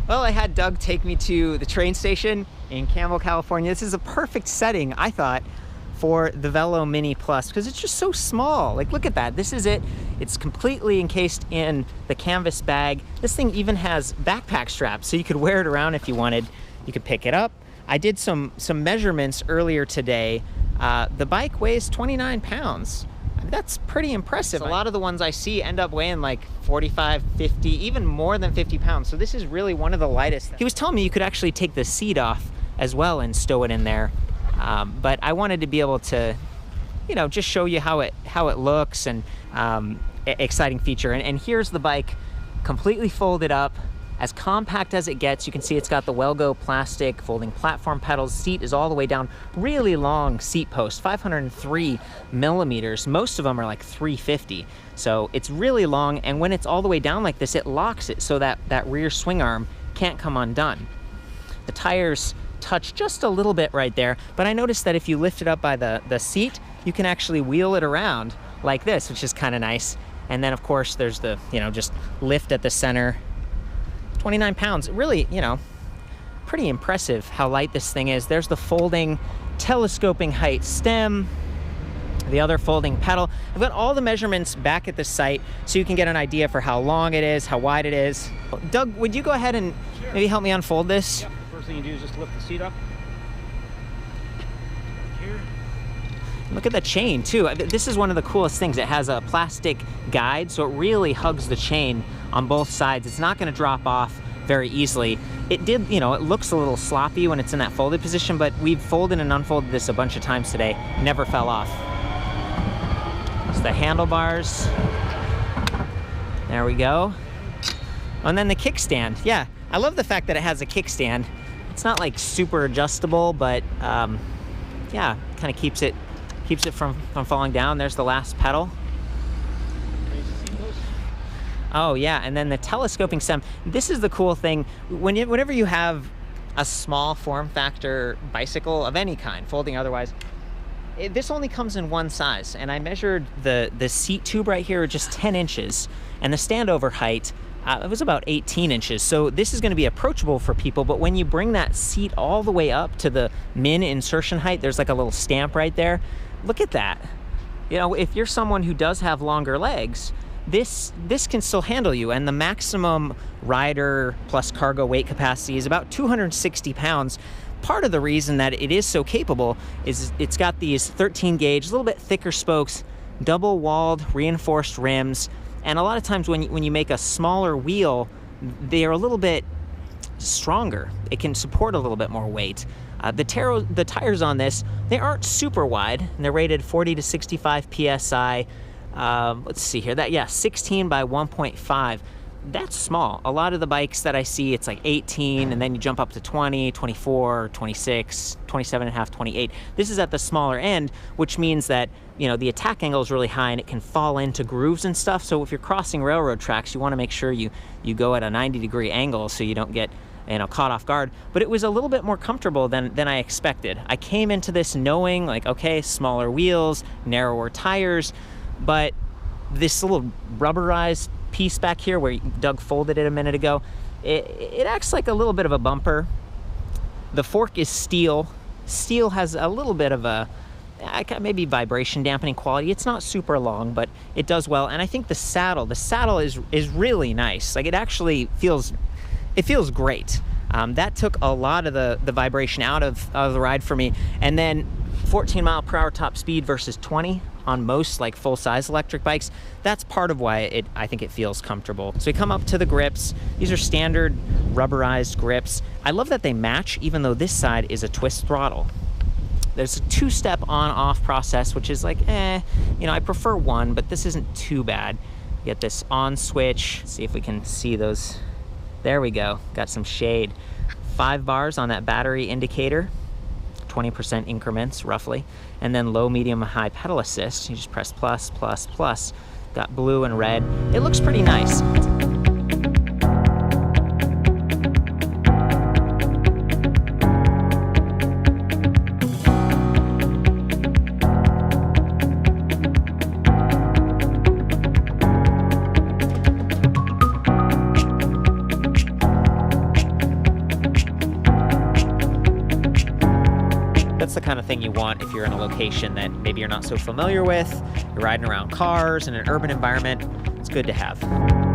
Well, I had Doug take me to the train station in Campbell, California. This is a perfect setting, I thought, for the VeloMini Plus because it's just so small. Like, look at that. This is it. It's completely encased in the canvas bag. This thing even has backpack straps, so you could wear it around if you wanted. You could pick it up. I did some measurements earlier today. The bike weighs 29 pounds. That's pretty impressive. A lot of the ones I see end up weighing like 45, 50, even more than 50 pounds. So this is really one of the lightest. He was telling me you could actually take the seat off as well and stow it in there. But I wanted to be able to, you know, just show you how it looks, and exciting feature. And here's the bike completely folded up, as compact as it gets. You can see it's got the Welgo plastic folding platform pedals. Seat is all the way down. Really long seat post, 503 millimeters. Most of them are like 350. So it's really long, and when it's all the way down like this, it locks it so that that rear swing arm can't come undone. The tires touch just a little bit right there, but I noticed that if you lift it up by the seat, you can actually wheel it around like this, which is kind of nice. And then of course there's the, you know, just lift at the center. 29 pounds, really, you know, pretty impressive how light this thing is. There's the folding telescoping height stem, the other folding pedal. I've got all the measurements back at the site so you can get an idea for how long it is, how wide it is. Doug, would you go ahead and maybe help me unfold this? Yep. First thing you do is just lift the seat up. Here. Look at the chain too. This is one of the coolest things. It has a plastic guide, so it really hugs the chain on both sides. It's not going to drop off very easily. It did, you know, it looks a little sloppy when it's in that folded position, but we've folded and unfolded this a bunch of times today. Never fell off. It's the handlebars. There we go. And then the kickstand. Yeah, I love the fact that it has a kickstand. It's not like super adjustable, but yeah, kind of keeps it from falling down. There's the last pedal. Oh yeah, and then the telescoping stem. This is the cool thing. Whenever you have a small form factor bicycle of any kind, folding otherwise, this only comes in one size. And I measured the seat tube right here, just 10 inches, and the standover height, it was about 18 inches. So this is going to be approachable for people, but when you bring that seat all the way up to the min insertion height, there's like a little stamp right there. Look at that. You know, if you're someone who does have longer legs, this can still handle you, and the maximum rider plus cargo weight capacity is about 260 pounds. Part of the reason that it is so capable is it's got these 13 gauge, a little bit thicker spokes, double walled reinforced rims, and a lot of times when you make a smaller wheel, they're a little bit stronger. It can support a little bit more weight. The tires on this, they aren't super wide, and they're rated 40 to 65 PSI. Let's see here, 16 by 1.5. That's small. A lot of the bikes that I see, it's like 18, and then you jump up to 20, 24, 26, 27.5, 28. This is at the smaller end, which means that, you know, the attack angle is really high and it can fall into grooves and stuff. So if you're crossing railroad tracks, you want to make sure you go at a 90-degree angle so you don't get, you know, caught off guard. But it was a little bit more comfortable than I expected. I came into this knowing, like, okay, smaller wheels, narrower tires, but this little rubberized piece back here where Doug folded it a minute ago, it acts like a little bit of a bumper. The fork is steel. Steel has a little bit of a maybe vibration dampening quality. It's not super long, but it does well. And I think the saddle is really nice. Like, it actually feels great. That took a lot of the vibration out of the ride for me. And then 14 mile per hour top speed versus 20 on most like full-size electric bikes. That's part of why I think it feels comfortable. So we come up to the grips. These are standard rubberized grips. I love that they match, even though this side is a twist throttle. There's a two-step on-off process, which is like, you know, I prefer one, but this isn't too bad. You get this on switch. Let's see if we can see those. There we go. Got some shade. 5 bars on that battery indicator. 20% increments roughly, and then low, medium, high pedal assist. You just press plus, plus, plus. Got blue and red. It looks pretty nice. That's the kind of thing you want if you're in a location that maybe you're not so familiar with, you're riding around cars in an urban environment. It's good to have.